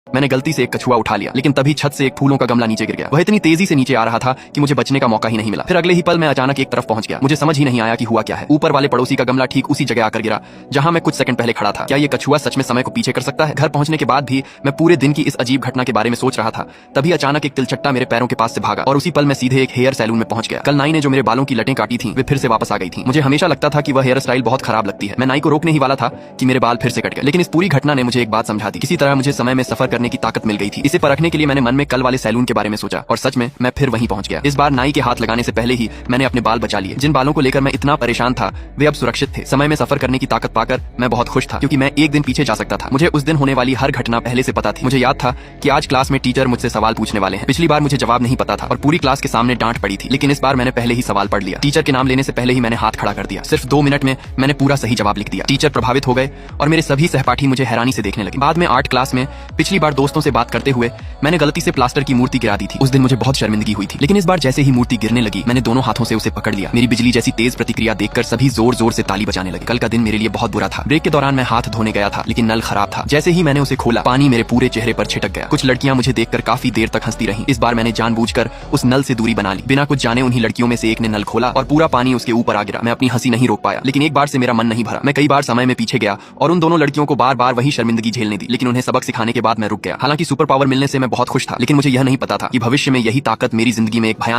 मैंने गलती से एक कछुआ उठा लिया, लेकिन तभी छत से एक फूलों का गमला नीचे गिर गया। वह इतनी तेजी से नीचे आ रहा था कि मुझे बचने का मौका ही नहीं मिला। फिर अगले ही पल मैं अचानक एक तरफ पहुंच गया। मुझे समझ ही नहीं आया कि हुआ क्या है। ऊपर वाले पड़ोसी का गमला ठीक उसी जगह आकर गिरा जहां मैं कुछ सेकंड पहले खड़ा था। क्या ये कछुआ सच में समय को पीछे कर सकता है? घर पहुंचने के बाद भी मैं पूरे दिन की इस अजीब घटना के बारे में सोच रहा था। तभी अचानक एक तिलचट्टा मेरे पैरों के पास से भागा और उसी पल मैं सीधे एक हेयर सैलून में पहुंच गया। कल नाई ने जो मेरे बालों की लटें काटी थी वे फिर से वापस आ गई थी। मुझे हमेशा लगता था कि वह हेयर स्टाइल बहुत खराब लगती है। मैं नाई को रोकने ही वाला था कि मेरे बाल फिर से कट गए, लेकिन इस पूरी घटना ने मुझे एक बात समझा दी। किसी तरह मुझे समय में सफर करने की ताकत मिल गई थी। इसे परखने के लिए मैंने मन में कल वाले सैलून के बारे में सोचा और सच में मैं फिर वहीं पहुंच गया। इस बार नाई के हाथ लगाने से पहले ही मैंने अपने बाल बचा लिए। जिन बालों को लेकर मैं इतना परेशान था वे अब सुरक्षित थे। समय में सफर करने की ताकत पाकर मैं बहुत खुश था क्योंकि मैं एक दिन पीछे जा सकता था। मुझे उस दिन होने वाली हर घटना पहले से पता थी। मुझे याद था कि आज क्लास में टीचर मुझसे सवाल पूछने वाले हैं। पिछली बार मुझे जवाब नहीं पता था और पूरी क्लास के सामने डांट पड़ी थी, लेकिन इस बार मैंने पहले ही सवाल पढ़ लिया। टीचर के नाम लेने से पहले ही मैंने हाथ खड़ा कर दिया। सिर्फ 2 मिनट में मैंने पूरा सही जवाब लिख दिया। टीचर प्रभावित हो गए और मेरे सभी सहपाठी मुझे हैरानी से देखने लगे। बाद में आर्ट क्लास में पिछली बार दोस्तों से बात करते हुए मैंने गलती से प्लास्टर की मूर्ति गिरा दी थी। उस दिन मुझे बहुत शर्मिंदगी हुई थी, लेकिन इस बार जैसे ही मूर्ति गिरने लगी मैंने दोनों हाथों से उसे पकड़ लिया। मेरी बिजली जैसी तेज प्रतिक्रिया देखकर सभी जोर जोर से ताली बजाने लगे। कल का दिन मेरे लिए बहुत बुरा था। ब्रेक के दौरान मैं हाथ धोने गया था, लेकिन नल खराब था। जैसे ही मैंने उसे खोला पानी मेरे पूरे चेहरे पर छिटक गया। कुछ लड़कियां मुझे देखकर काफी देर तक हंसती रहीं। इस बार मैंने जानबूझकर उस नल से दूरी बना ली। बिना कुछ जाने उन्हीं लड़कियों में से एक ने नल खोला और पूरा पानी उसके ऊपर आ गिरा। मैं अपनी हंसी नहीं रोक पाया, लेकिन एक बार से मेरा मन नहीं भरा। मैं कई बार समय में पीछे गया और उन दोनों लड़कियों को बार बार वही शर्मिंदगी झेलने दी, लेकिन उन्हें सबक सिखाने के बाद मैं रुक गया। हालांकि सुपर पावर मिलने से मैं बहुत खुश था, लेकिन मुझे यह नहीं पता था कि भविष्य में यही ताकत मेरी जिंदगी में एक भयानक